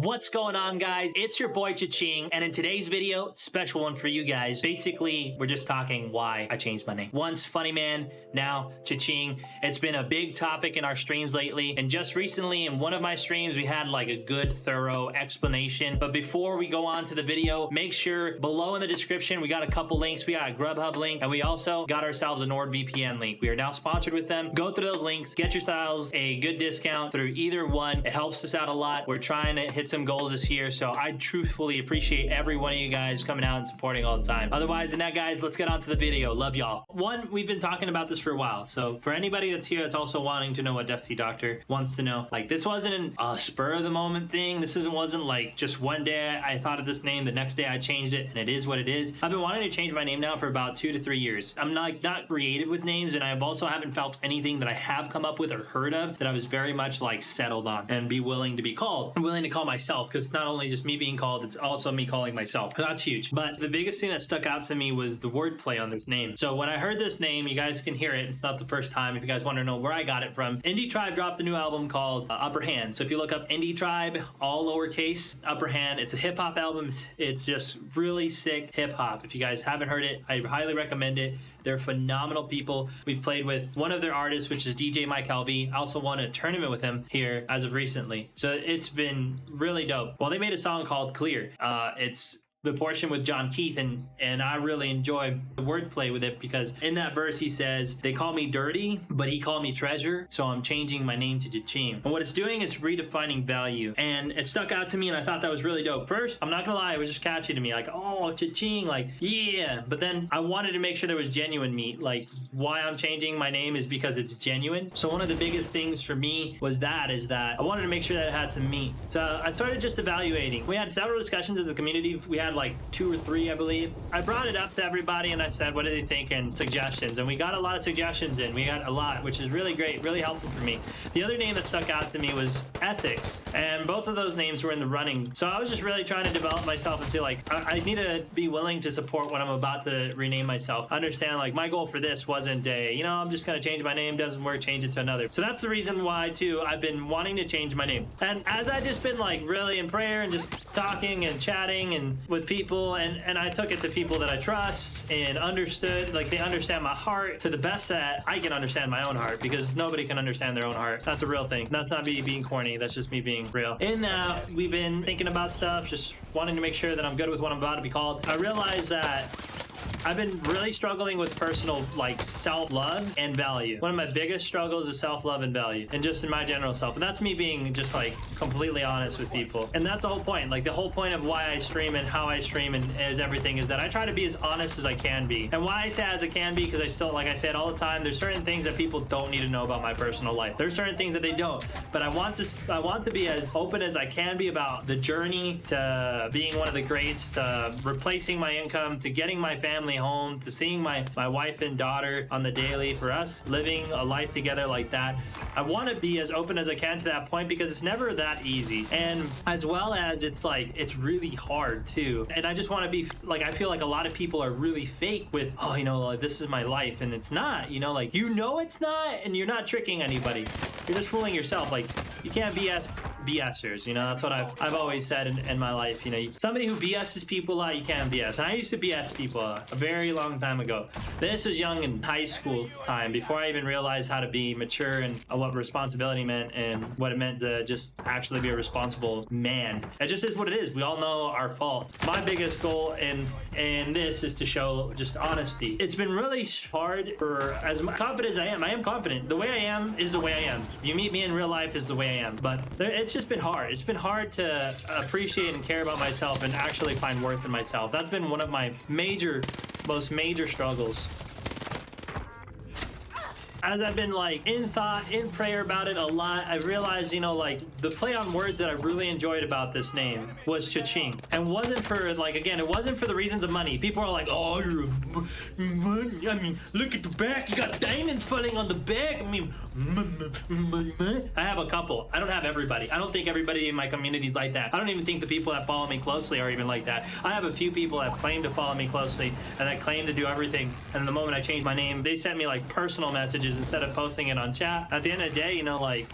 What's going on, guys? It's your boy ChaChing, and in today's video, special one for you guys. Basically, we're just talking why I changed my name. Once Funny Man, now ChaChing. It's been a big topic in our streams lately, and just recently in one of my streams, we had like a good, thorough explanation. But before we go on to the video, make sure below in the description, we got a couple links. We got a Grubhub link, and we also got ourselves a NordVPN link. We are now sponsored with them. Go through those links, get yourselves a good discount through either one. It helps us out a lot. We're trying to hit some goals this year, so I truthfully appreciate every one of you guys coming out and supporting all the time. Otherwise than that, guys, let's get on to the video. Love y'all. One, we've been talking about this for a while, so for anybody that's here that's also wanting to know what Dusty Doctor wants to know, like, this wasn't a spur of the moment thing. This wasn't like just one day I thought of this name, the next day I changed it, and it is what it is. I've been wanting to change my name now for about 2 to 3 years. I'm not creative with names, and I've also haven't felt anything that I have come up with or heard of that I was very much like settled on and be willing to be called. I'm willing to call myself, because it's not only just me being called, it's also me calling myself. That's huge. But the biggest thing that stuck out to me was the wordplay on this name. So when I heard this name, you guys can hear it. It's not the first time. If you guys want to know where I got it from, Indie Tribe dropped a new album called Upper Hand. So if you look up Indie Tribe, all lowercase, Upper Hand, it's a hip hop album. It's just really sick hip hop. If you guys haven't heard it, I highly recommend it. They're phenomenal people. We've played with one of their artists, which is DJ Mike LV. I also won a tournament with him here as of recently. So it's been really dope. Well, they made a song called Clear. It's the portion with John Keith, and I really enjoy the wordplay with it, because in that verse he says, they call me dirty, but he called me treasure, so I'm changing my name to ChaChing. And what it's doing is redefining value, and it stuck out to me, and I thought that was really dope. First, I'm not gonna lie, it was just catchy to me, like, oh, ChaChing, like, yeah. But then I wanted to make sure there was genuine meat. Like, why I'm changing my name is because it's genuine. So one of the biggest things for me was that I wanted to make sure that it had some meat. So I started just evaluating. We had several discussions in the community. We had like 2 or 3, I believe. I brought it up to everybody and I said, what do they think, and suggestions, and we got a lot of suggestions in. We got a lot, which is really great, really helpful for me. The other name that stuck out to me was Ethics, and both of those names were in the running. So I was just really trying to develop myself and say, like, I need to be willing to support what I'm about to rename myself. Understand, like, my goal for this wasn't I'm just gonna change my name, doesn't work, change it to another. So that's the reason why too I've been wanting to change my name. And as I just been like really in prayer and just talking and chatting and with people, and I took it to people that I trust and understood, like, they understand my heart to the best that I can understand my own heart, because nobody can understand their own heart. That's a real thing. That's not me being corny, that's just me being real. In that, we've been thinking about stuff, just wanting to make sure that I'm good with what I'm about to be called. I realized that I've been really struggling with personal, like, self-love and value. One of my biggest struggles is self-love and value, and just in my general self. And that's me being just, like, completely honest with people. And that's the whole point. Like, the whole point of why I stream and how I stream and is everything is that I try to be as honest as I can be. And why I say as I can be, because I still, like I said all the time, there's certain things that people don't need to know about my personal life. There's certain things that they don't. But I want to be as open as I can be about the journey to being one of the greats, to replacing my income, to getting my family home, to seeing my wife and daughter on the daily, for us living a life together like that. I want to be as open as I can to that point, because it's never that easy, and as well as it's really hard too. And I just want to be like, I feel like a lot of people are really fake with, oh, like, this is my life, and it's not, like, it's not, and you're not tricking anybody, you're just fooling yourself. Like, you can't BSers, that's what I've always said in my life. Somebody who BS's people a lot, you can't BS. And I used to BS people a very long time ago. This was young in high school time, before I even realized how to be mature and what responsibility meant and what it meant to just actually be a responsible man. It just is what it is. We all know our faults. My biggest goal in this is to show just honesty. It's been really hard, for as confident as I am. I am confident. The way I am is the way I am. You meet me in real life is the way I am. But it's just been hard. It's been hard to appreciate and care about myself and actually find worth in myself. That's been one of my most major struggles. As I've been, like, in thought, in prayer about it a lot, I realized, like, the play on words that I really enjoyed about this name was ChaChing. And wasn't for, like, again, it wasn't for the reasons of money. People are like, oh, money. I mean, look at the back. You got diamonds falling on the back. I mean, I have a couple. I don't have everybody. I don't think everybody in my community is like that. I don't even think the people that follow me closely are even like that. I have a few people that claim to follow me closely and that claim to do everything. And the moment I changed my name, they sent me, like, personal messages instead of posting it on chat. At the end of the day, like,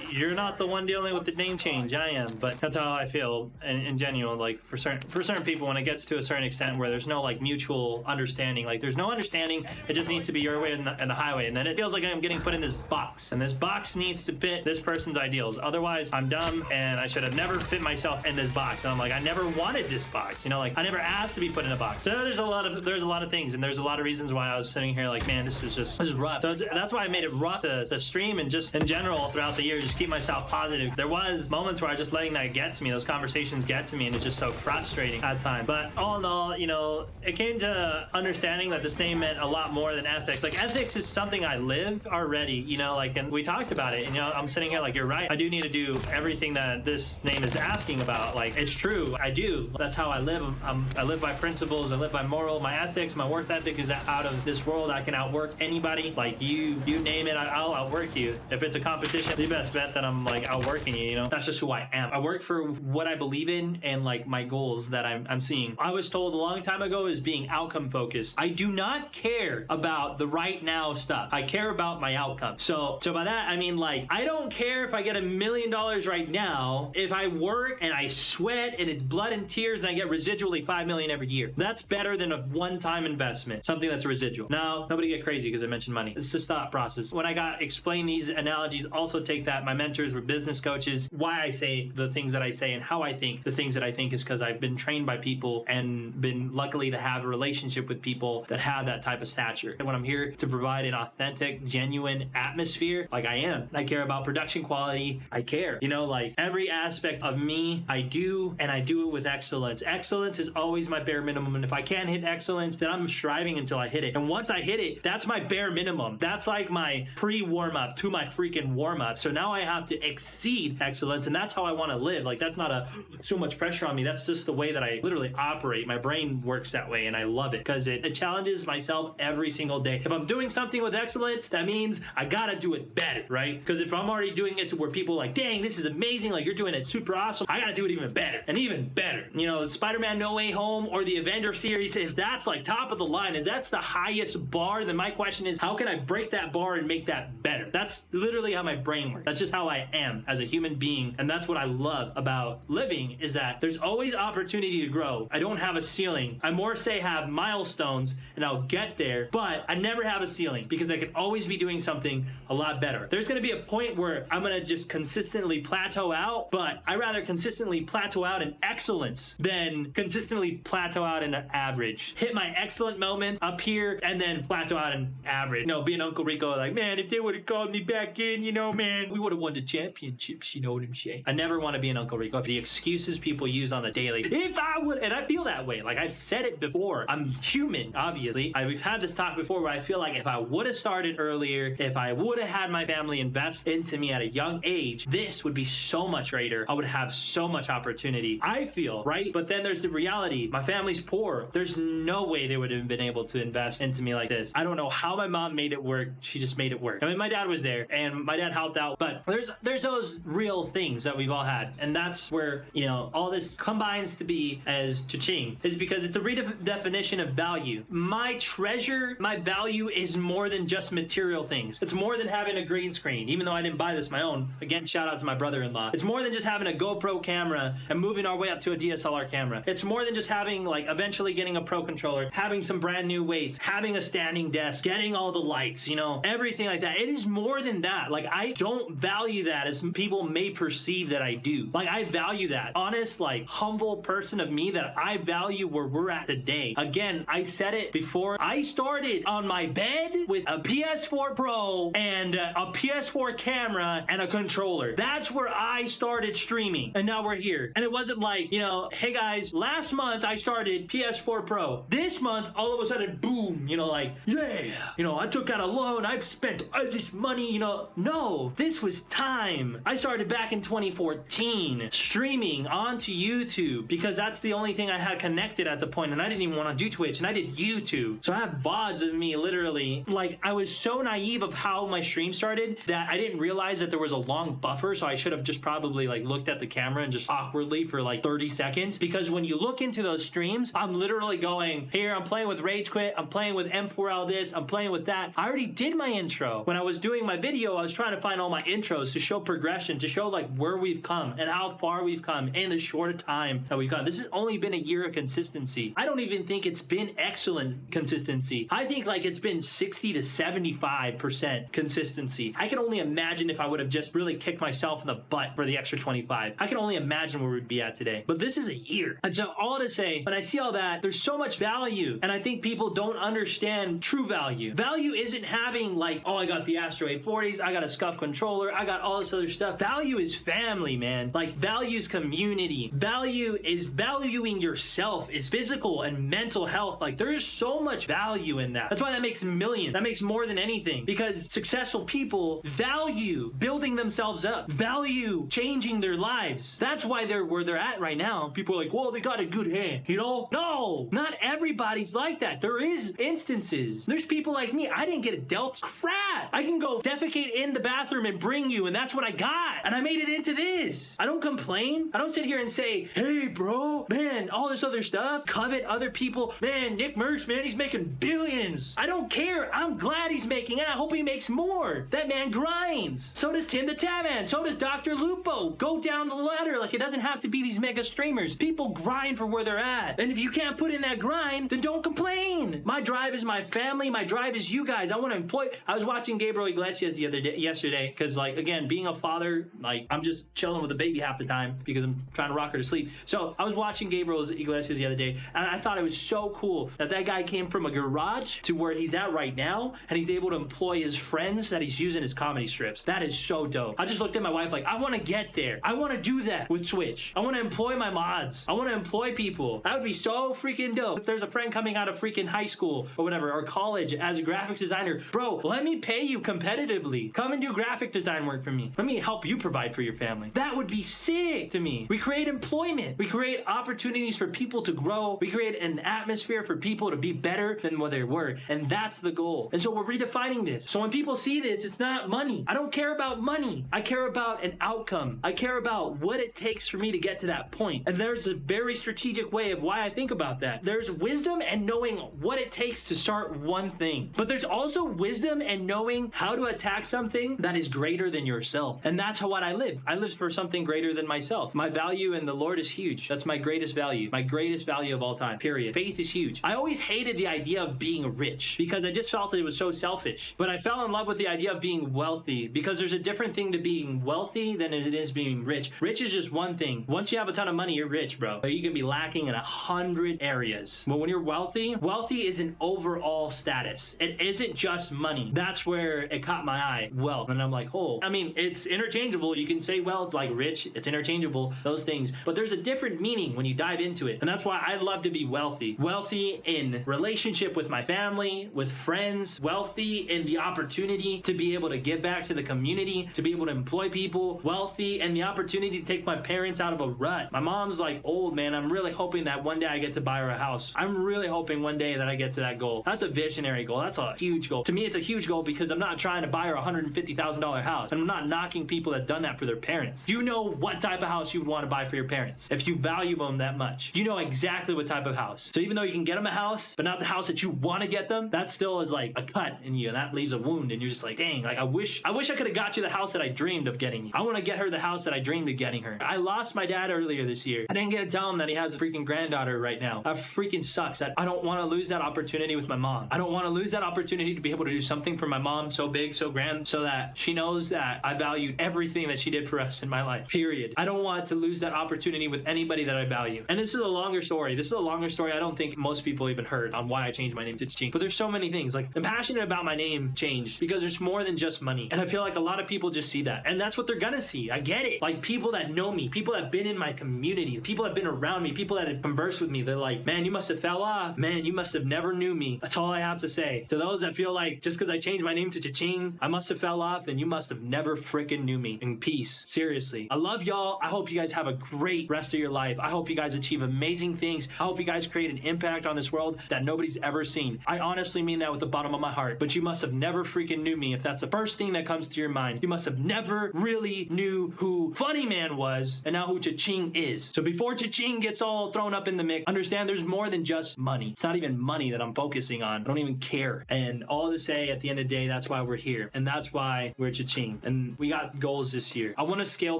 you're not the one dealing with the name change. I am, but that's how I feel in genuine. Like for certain people, when it gets to a certain extent where there's no like mutual understanding, like there's no understanding, it just needs to be your way and the highway, and then it feels like I'm getting put in this box, and this box needs to fit this person's ideals. Otherwise, I'm dumb, and I should have never fit myself in this box. And I'm like, I never wanted this box, you know, like I never asked to be put in a box. So there's a lot of things, and there's a lot of reasons why I was sitting here like, man, this is rough. So that's why I made it rough to stream, and just in general throughout the years, just keep myself positive. There was moments where I was just letting that get to me, those conversations get to me, and it's just so frustrating at times. But all in all, you know, it came to understanding that this name meant a lot more than ethics. Like ethics is something I live already, you know, like, and we talked about it, and you know, I'm sitting here like, you're right, I do need to do everything that this name is asking about. Like, it's true, I do. That's how I live. I live by principles, I live by moral. My ethics, my work ethic is out of this world. I can outwork anybody. Like you name it, I'll outwork you. If it's a competition, you best bet that I'm like outworking you, you know. That's just who I am. I work for what I believe in and like my goals that I'm seeing. I was told a long time ago is being outcome focused. I do not care about the right now stuff. I care about my outcome. So by that I mean, like, I don't care if I get $1 million right now. If I work and I sweat and it's blood and tears and I get residually $5 million every year, that's better than a one-time investment, something that's residual. Now, nobody get crazy because I mentioned money. It's just thought process. When I got explain these analogies, also take that my mentors were business coaches. Why I say the things that I say and how I think the things that I think is because I've been trained by people and been luckily to have a relationship with people that have that type of stature. And when I'm here to provide an authentic, genuine atmosphere, like I am, I care about production quality. I care, you know, like every aspect of me, I do, and I do it with excellence. Excellence is always my bare minimum. And if I can't hit excellence, then I'm striving until I hit it. And once I hit it, that's my bare minimum. That's like my pre-warm-up to my freaking warm-up. So now I have to exceed excellence, and that's how I want to live. Like, that's not so much pressure on me. That's just the way that I literally operate. My brain works that way, and I love it because it challenges myself every single day. If I'm doing something with excellence, that means I gotta do it better, right? Because if I'm already doing it to where people are like, dang, this is amazing, like you're doing it super awesome, I gotta do it even better and even better. You know, Spider-Man No Way Home or the Avenger series, if that's like top of the line, is that's the highest bar, then my question is, how can I break that bar and make that better? That's literally how my brain works. That's just how I am as a human being, and that's what I love about living, is that there's always opportunity to grow. I don't have a ceiling. I more say have milestones, and I'll get there, but I never have a ceiling because I can always be doing something a lot better. There's gonna be a point where I'm gonna just consistently plateau out, but I rather consistently plateau out in excellence than consistently plateau out in the average. Hit my excellent moments up here and then plateau out in average. You know, being Uncle Rico, like, man, if they would have called me back in, you know, man, we would have won the championships, you know what I'm saying? I never want to be an Uncle Rico. The excuses people use on the daily, if I would, and I feel that way, like I've said it before, I'm human, obviously. We've had this talk before where I feel like if I would have started earlier, if I would have had my family invest into me at a young age, this would be so much greater. I would have so much opportunity, I feel, right? But then there's the reality. My family's poor. There's no way they would have been able to invest into me like this. I don't know how my mom made it work. She just made it work. I mean, my dad was there and my dad helped out, but there's those real things that we've all had. And that's where, you know, all this combines to be as ChaChing, is because it's a redefinition of value. My treasure, my value is more than just material things. It's more than having a green screen, even though I didn't buy this my own. Again, shout out to my brother-in-law. It's more than just having a GoPro camera and moving our way up to a DSLR camera. It's more than just having, like, eventually getting a Pro controller, having some brand new weights, having a standing desk, getting all the lights, you know, everything like that. It is more than that. Like, I don't value that as people may perceive that I do. Like, I value that. Honest, like, humble person of me, that I value where we're at today. Again, I said it before. I started on my bed with a PS4 Pro and a PS4 camera and a controller. That's where I started streaming. And now we're here. And it wasn't like, you know, hey guys, last month I started PS4 Pro. This month, all of a sudden, boom, you know, like, yeah, you know, I took out a loan. I've spent all this money, you know. No, this was time. I started back in 2014 streaming onto YouTube because that's the only thing I had connected at the point, and I didn't even want to do Twitch, and I did YouTube. So I have VODs of me literally, like, I was so naive of how my stream started that I didn't realize that there was a long buffer, so I should have just probably like looked at the camera and just awkwardly for like 30 seconds, because when you look into those streams, I'm literally going, here, I'm playing with Rage Quit, I'm playing with M4L this, I'm playing with that. I already did my intro. When I was doing my video, I was trying to find all my intro intros to show progression, to show like where we've come and how far we've come in the short time that we've gone. This has only been a year of consistency. I don't even think it's been excellent consistency. I think like it's been 60 to 75% consistency. I can only imagine if I would have just really kicked myself in the butt for the extra 25. I can only imagine where we'd be at today. But this is a year. And so all to say, when I see all that, there's so much value. And I think people don't understand true value. Value isn't having like, oh, I got the Astro 840s, I got a SCUF controller, I got all this other stuff. Value is family, man. Like value is community. Value is valuing yourself, is physical and mental health. Like there is so much value in that. That's why that makes millions. That makes more than anything, because successful people value building themselves up, value changing their lives. That's why they're where they're at right now. People are like, well, they got a good hand, you know? No, not everybody's like that. There is instances. There's people like me. I didn't get dealt crap. I can go defecate in the bathroom and bring you, and that's what I got. And I made it into this. I don't complain. I don't sit here and say, hey, bro, man, all this other stuff, covet other people. Man, Nick Merckx, man, he's making billions. I don't care. I'm glad he's making it. I hope he makes more. That man grinds. So does Tim the Tatman. So does Dr. Lupo. Go down the ladder. Like, it doesn't have to be these mega streamers. People grind for where they're at. And if you can't put in that grind, then don't complain. My drive is my family. My drive is you guys. I want to employ. I was watching Gabriel Iglesias yesterday, because, like, again, being a father, like, I'm just chilling with the baby half the time because I'm trying to rock her to sleep. So I was watching Gabriel Iglesias the other day, and I thought it was so cool that that guy came from a garage to where he's at right now, and he's able to employ his friends that he's using his comedy strips. That is so dope. I just looked at my wife like, I want to get there. I want to do that with Twitch. I want to employ my mods. I want to employ people. That would be so freaking dope. If there's a friend coming out of freaking high school or whatever, or college as a graphics designer, bro, let me pay you competitively. Come and do graphic design work for me. Let me help you provide for your family. That would be sick to me. We create employment. We create opportunities for people to grow. We create an atmosphere for people to be better than what they were. And that's the goal. And so we're redefining this. So when people see this, it's not money. I don't care about money. I care about an outcome. I care about what it takes for me to get to that point. And there's a very strategic way of why I think about that. There's wisdom and knowing what it takes to start one thing. But there's also wisdom and knowing how to attack something that is greater than yourself. And that's how I live. I live for something greater than myself. My value in the Lord is huge. That's my greatest value. My greatest value of all time, period. Faith is huge. I always hated the idea of being rich because I just felt that it was so selfish. But I fell in love with the idea of being wealthy because there's a different thing to being wealthy than it is being rich. Rich is just one thing. Once you have a ton of money, you're rich, bro. But you can be lacking in 100 areas. But when you're wealthy, wealthy is an overall status. It isn't just money. That's where it caught my eye. Wealth. And I'm like, oh, I mean, it's interchangeable. You can say wealth like rich. It's interchangeable, those things. But there's a different meaning when you dive into it. And that's why I love to be wealthy. Wealthy in relationship with my family, with friends, wealthy in the opportunity to be able to give back to the community, to be able to employ people, wealthy in the opportunity to take my parents out of a rut. My mom's like old, man. I'm really hoping that one day I get to buy her a house. I'm really hoping one day that I get to that goal. That's a visionary goal. That's a huge goal. To me, it's a huge goal because I'm not trying to buy her a $150,000 house. And I'm not knocking people that have done that for their parents. You know what type of house you would want to buy for your parents if you value them that much. You know exactly what type of house. So even though you can get them a house, but not the house that you want to get them, that still is like a cut in you, and that leaves a wound, and you're just like, dang, like I wish I could have got you the house that I dreamed of getting you. I want to get her the house that I dreamed of getting her. I lost my dad earlier this year. I didn't get to tell him that he has a freaking granddaughter right now. That freaking sucks. I don't want to lose that opportunity with my mom. I don't want to lose that opportunity to be able to do something for my mom so big, so grand, so that she knows that I valued everything that she did for us in my life, period. I don't want to lose that opportunity with anybody that I value. And this is a longer story. This is a longer story I don't think most people even heard on why I changed my name to ChaChing. But there's so many things. Like, I'm passionate about my name change because there's more than just money. And I feel like a lot of people just see that. And that's what they're gonna see. I get it. Like, people that know me, people that have been in my community, people that have been around me, people that have conversed with me, they're like, man, you must have fell off. Man, you must have never knew me. That's all I have to say. To those that feel like just because I changed my name to ChaChing, I must have fell off, then you must have never freaking knew me. In peace. Seriously. I love y'all. I hope you guys have a great rest of your life. I hope you guys achieve amazing things. I hope you guys create an impact on this world that nobody's ever seen. I honestly mean that with the bottom of my heart. But you must have never freaking knew me if that's the first thing that comes to your mind. You must have never really knew who Funny Man was and now who ChaChing is. So before ChaChing gets all thrown up in the mix, understand there's more than just money. It's not even money that I'm focusing on. I don't even care. And all to say, at the end of the day, that's why we're here. And that's why we're ChaChing. streaming, and we got goals this year. I want to scale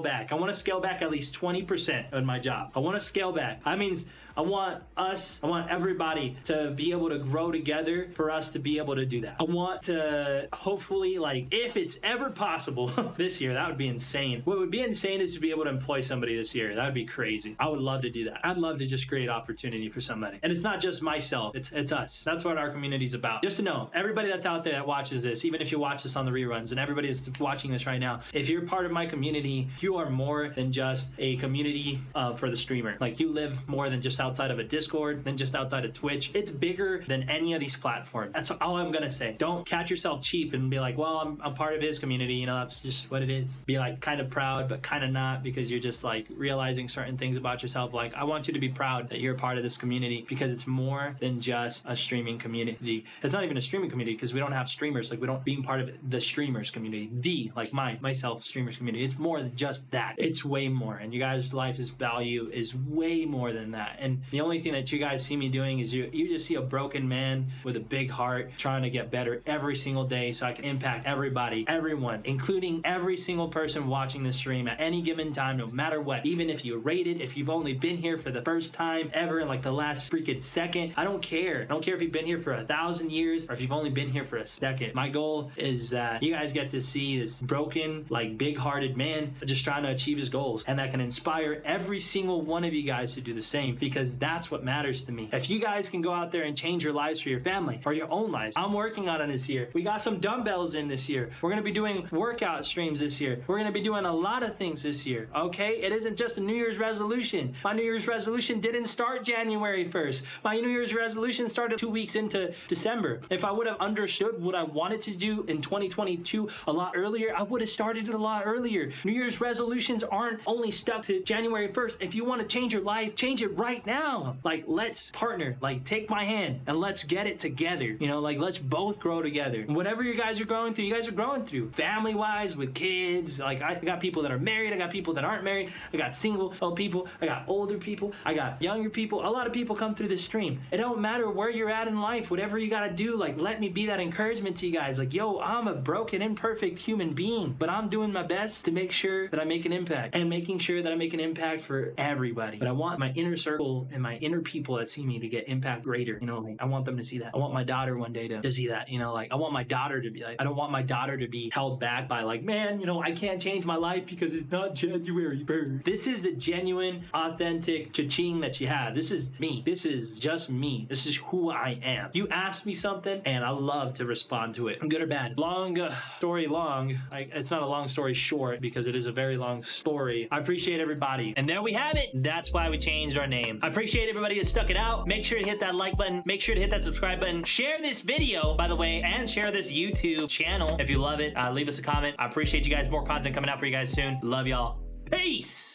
back. I want to scale back at least 20% on my job. I want to scale back. That means I want everybody to be able to grow together for us to be able to do that. I want to hopefully, like, if it's ever possible this year, that would be insane. What would be insane is to be able to employ somebody this year. That would be crazy. I would love to do that. I'd love to just create opportunity for somebody. And it's not just myself, it's us. That's what our community's about. Just to know, everybody that's out there that watches this, even if you watch this on the reruns, and everybody that's watching this right now, if you're part of my community, you are more than just a community for the streamer. Like, you live more than just outside of a Discord, than just outside of Twitch. It's bigger than any of these platforms. That's all I'm gonna say. Don't catch yourself cheap and be like, well, I'm part of his community, you know, that's just what it is. Be like kind of proud but kind of not, because you're just like realizing certain things about yourself. Like, I want you to be proud that you're a part of this community, because it's more than just a streaming community. It's not even a streaming community, because we don't have streamers. Like, we don't being part of the streamers community, like myself streamers community. It's more than just that. It's way more, and you guys' life's value is way more than that. And the only thing that you guys see me doing is you just see a broken man with a big heart trying to get better every single day, so I can impact everybody, everyone, including every single person watching the stream at any given time, no matter what. Even if you rate it, if you've only been here for the first time ever in like the last freaking second, I don't care. I don't care if you've been here for 1,000 years or if you've only been here for a second. My goal is that you guys get to see this broken, like, big-hearted man just trying to achieve his goals, and that can inspire every single one of you guys to do the same, because that's what matters to me. If you guys can go out there and change your lives for your family or your own lives, I'm working on it this year. We got some dumbbells in this year. We're going to be doing workout streams this year. We're going to be doing a lot of things this year, okay? It isn't just a New Year's resolution. My New Year's resolution didn't start January 1st. My New Year's resolution started 2 weeks into December. If I would have understood what I wanted to do in 2022 a lot earlier, I would have started it a lot earlier. New Year's resolutions aren't only stuck to January 1st. If you want to change your life, change it right now. Like, let's partner. Like, take my hand and let's get it together. You know, like, let's both grow together. And whatever you guys are going through, you guys are growing through. Family-wise, with kids. Like, I got people that are married. I got people that aren't married. I got single people. I got older people. I got younger people. A lot of people come through this stream. It don't matter where you're at in life. Whatever you got to do, like, let me be that encouragement to you guys. Like, yo, I'm a broken, imperfect human being, but I'm doing my best to make sure that I make an impact, and making sure that I make an impact for everybody. But I want my inner circle and my inner people that see me to get impact greater. You know, like, I want them to see that. I want my daughter one day to see that. You know, like, I want my daughter to be like, I don't want my daughter to be held back by, like, man, you know, I can't change my life because it's not January 1st. This is the genuine, authentic ChaChing that you have. This is me. This is just me. This is who I am. You ask me something, and I love to respond to it, good or bad. Long story long. It's not a long story short, because it is a very long story. I appreciate everybody. And there we have it. That's why we changed our name. I appreciate everybody that stuck it out. Make sure to hit that like button. Make sure to hit that subscribe button. Share this video, by the way, and share this YouTube channel if you love it. Leave us a comment. I appreciate you guys. More content coming out for you guys soon. Love y'all. Peace.